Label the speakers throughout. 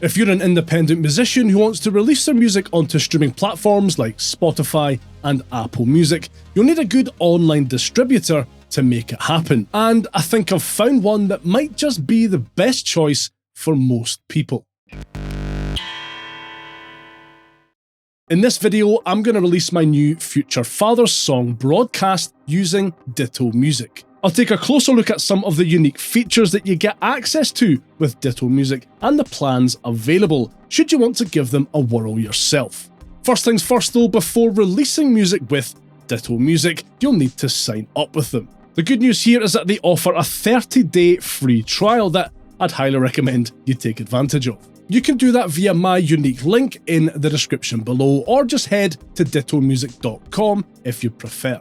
Speaker 1: If you're an independent musician who wants to release their music onto streaming platforms like Spotify and Apple Music, you'll need a good online distributor to make it happen. And I think I've found one that might just be the best choice for most people. In this video, I'm going to release my new Future Fathers song broadcast using Ditto Music. I'll take a closer look at some of the unique features that you get access to with Ditto Music and the plans available, should you want to give them a whirl yourself. First things first though, before releasing music with Ditto Music, you'll need to sign up with them. The good news here is that they offer a 30-day free trial that I'd highly recommend you take advantage of. You can do that via my unique link in the description below, or just head to dittomusic.com if you prefer.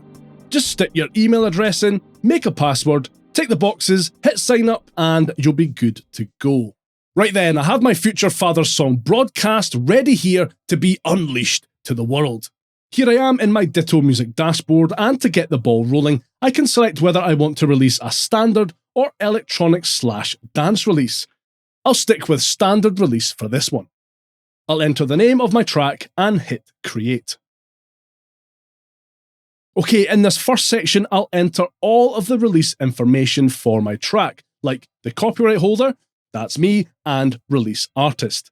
Speaker 1: Just stick your email address in, make a password, tick the boxes, hit sign up, and you'll be good to go. Right then, I have my Future Fathers song broadcast ready here to be unleashed to the world. Here I am in my Ditto Music dashboard, and to get the ball rolling, I can select whether I want to release a standard or electronic/dance release. I'll stick with standard release for this one. I'll enter the name of my track and hit create. Okay, in this first section, I'll enter all of the release information for my track, like the copyright holder, that's me, and release artist.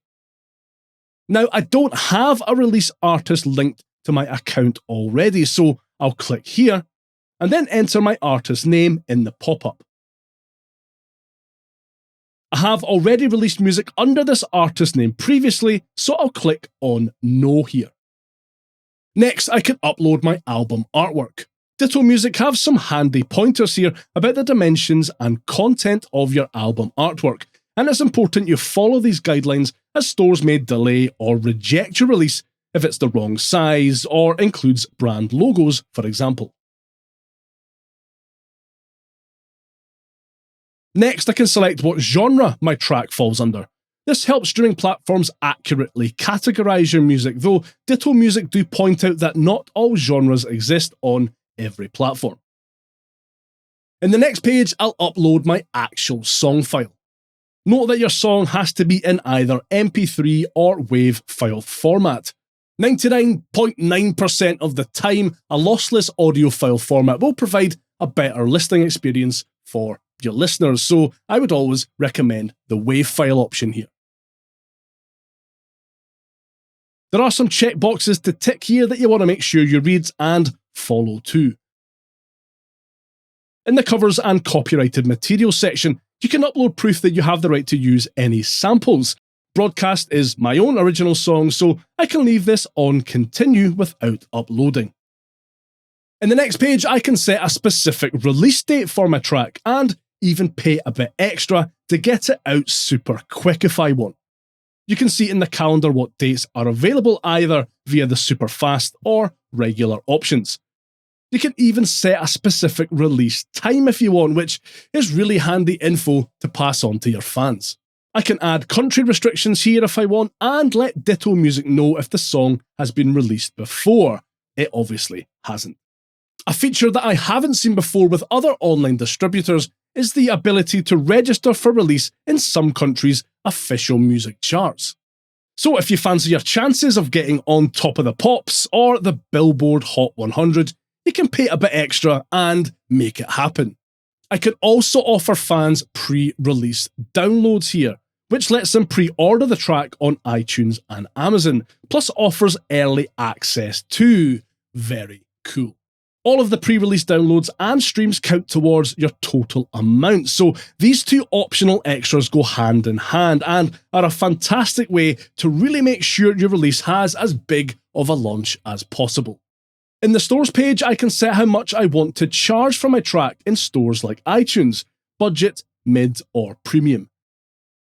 Speaker 1: Now, I don't have a release artist linked to my account already, so I'll click here and then enter my artist name in the pop-up. I have already released music under this artist name previously, so I'll click on No here. Next, I can upload my album artwork. Ditto Music have some handy pointers here about the dimensions and content of your album artwork, and it's important you follow these guidelines, as stores may delay or reject your release if it's the wrong size or includes brand logos, for example. Next, I can select what genre my track falls under. This helps streaming platforms accurately categorize your music, though Ditto Music do point out that not all genres exist on every platform. In the next page, I'll upload my actual song file. Note that your song has to be in either MP3 or WAV file format. 99.9% of the time, a lossless audio file format will provide a better listening experience for your listeners, so I would always recommend the WAV file option here. There are some checkboxes to tick here that you want to make sure you read and follow too. In the covers and copyrighted material section, you can upload proof that you have the right to use any samples. Broadcast is my own original song, so I can leave this on continue without uploading. In the next page, I can set a specific release date for my track and even pay a bit extra to get it out super quick if I want. You can see in the calendar what dates are available either via the super fast or regular options. You can even set a specific release time if you want, which is really handy info to pass on to your fans. I can add country restrictions here if I want, and let Ditto Music know if the song has been released before. It obviously hasn't. A feature that I haven't seen before with other online distributors is the ability to register for release in some countries' official music charts. So if you fancy your chances of getting on top of the pops or the Billboard Hot 100, you can pay a bit extra and make it happen. I can also offer fans pre-release downloads here, which lets them pre-order the track on iTunes and Amazon, plus offers early access too. Very cool. All of the pre-release downloads and streams count towards your total amount, so these two optional extras go hand in hand and are a fantastic way to really make sure your release has as big of a launch as possible. In the stores page, I can set how much I want to charge for my track in stores like iTunes, budget, mid, or premium.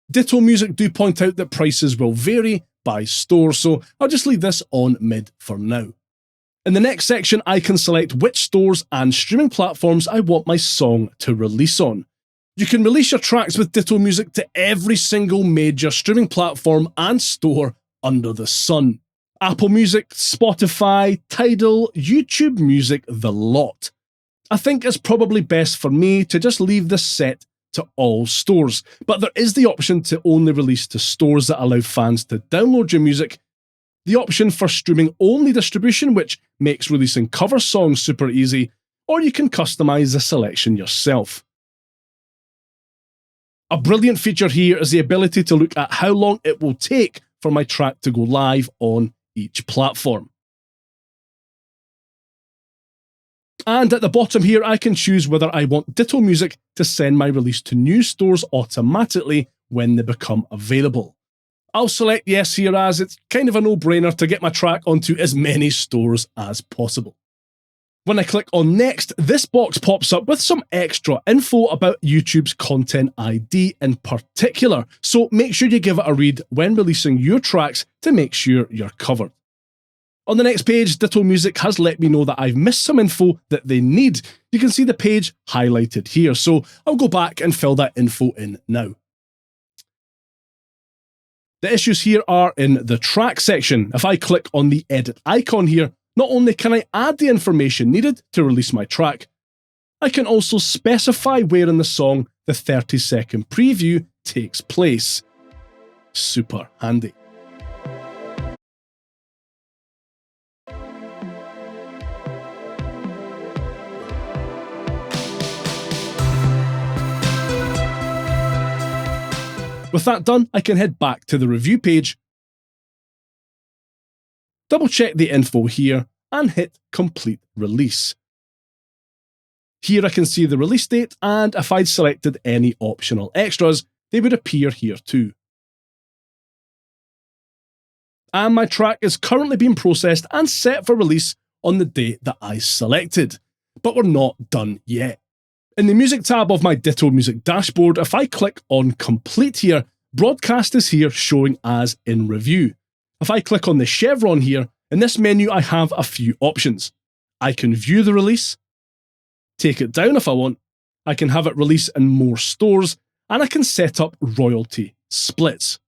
Speaker 1: Ditto Music do point out that prices will vary by store, so I'll just leave this on mid for now. In the next section, I can select which stores and streaming platforms I want my song to release on. You can release your tracks with Ditto Music to every single major streaming platform and store under the sun. Apple Music, Spotify, Tidal, YouTube Music, the lot. I think it's probably best for me to just leave this set to all stores, but there is the option to only release to stores that allow fans to download your music, the option for streaming only distribution, which makes releasing cover songs super easy, or you can customize the selection yourself. A brilliant feature here is the ability to look at how long it will take for my track to go live on each platform. And at the bottom here, I can choose whether I want Ditto Music to send my release to new stores automatically when they become available. I'll select yes here, as it's kind of a no-brainer to get my track onto as many stores as possible. When I click on next, this box pops up with some extra info about YouTube's Content ID in particular, so make sure you give it a read when releasing your tracks to make sure you're covered. On the next page, Ditto Music has let me know that I've missed some info that they need. You can see the page highlighted here, so I'll go back and fill that info in now. The issues here are in the track section. If I click on the edit icon here, not only can I add the information needed to release my track, I can also specify where in the song the 30-second preview takes place. Super handy. With that done, I can head back to the review page, double check the info here, and hit complete release. Here I can see the release date, and if I'd selected any optional extras, they would appear here too. And my track is currently being processed and set for release on the date that I selected. But we're not done yet. In the music tab of my Ditto Music dashboard, if I click on complete here, broadcast is here showing as in review. If I click on the chevron here, in this menu I have a few options. I can view the release, take it down if I want, I can have it release in more stores, and I can set up royalty splits.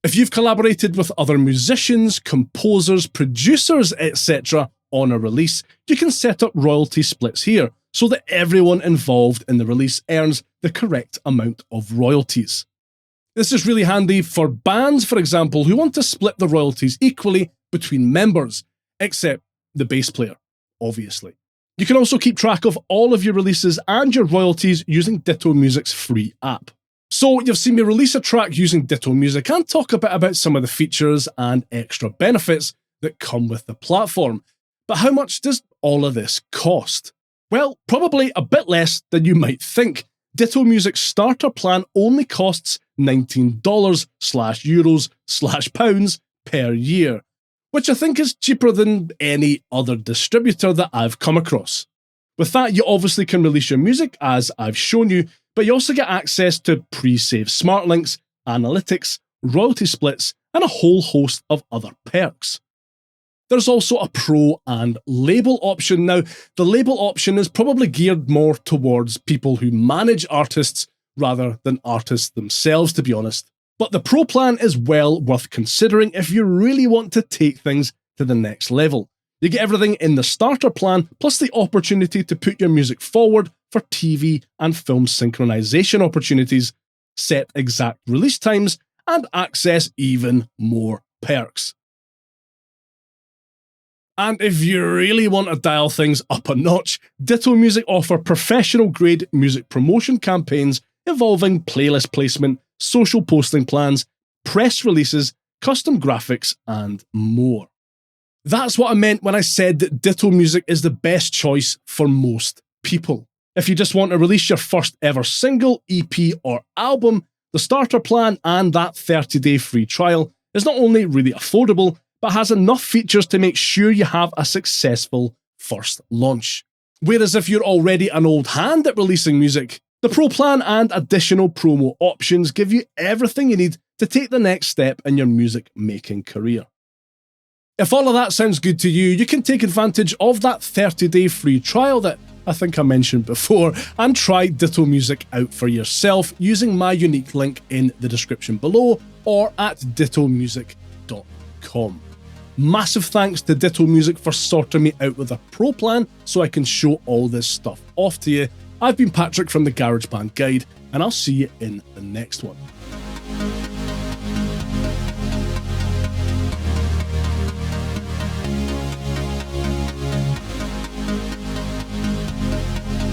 Speaker 1: If you've collaborated with other musicians, composers, producers, etc. on a release, you can set up royalty splits here, so that everyone involved in the release earns the correct amount of royalties. This is really handy for bands, for example, who want to split the royalties equally between members, except the bass player, obviously. You can also keep track of all of your releases and your royalties using Ditto Music's free app. So you've seen me release a track using Ditto Music and talk a bit about some of the features and extra benefits that come with the platform. But how much does all of this cost? Well, probably a bit less than you might think. Ditto Music's starter plan only costs $19/euros/pounds per year, which I think is cheaper than any other distributor that I've come across. With that, you obviously can release your music, as I've shown you, but you also get access to pre-save smart links, analytics, royalty splits, and a whole host of other perks. There's also a pro and label option. Now, the label option is probably geared more towards people who manage artists rather than artists themselves, to be honest. But the pro plan is well worth considering if you really want to take things to the next level. You get everything in the starter plan, plus the opportunity to put your music forward for TV and film synchronization opportunities, set exact release times, and access even more perks. And if you really want to dial things up a notch, Ditto Music offer professional-grade music promotion campaigns involving playlist placement, social posting plans, press releases, custom graphics, and more. That's what I meant when I said that Ditto Music is the best choice for most people. If you just want to release your first ever single, EP, or album, the starter plan and that 30-day free trial is not only really affordable, but has enough features to make sure you have a successful first launch. Whereas if you're already an old hand at releasing music, the Pro Plan and additional promo options give you everything you need to take the next step in your music making career. If all of that sounds good to you, you can take advantage of that 30-day free trial that I think I mentioned before, and try Ditto Music out for yourself using my unique link in the description below or at dittomusic.com. Massive thanks to Ditto Music for sorting me out with a pro plan so I can show all this stuff off to you. I've been Patrick from the GarageBAnd Guide. and I'll see you in the next one.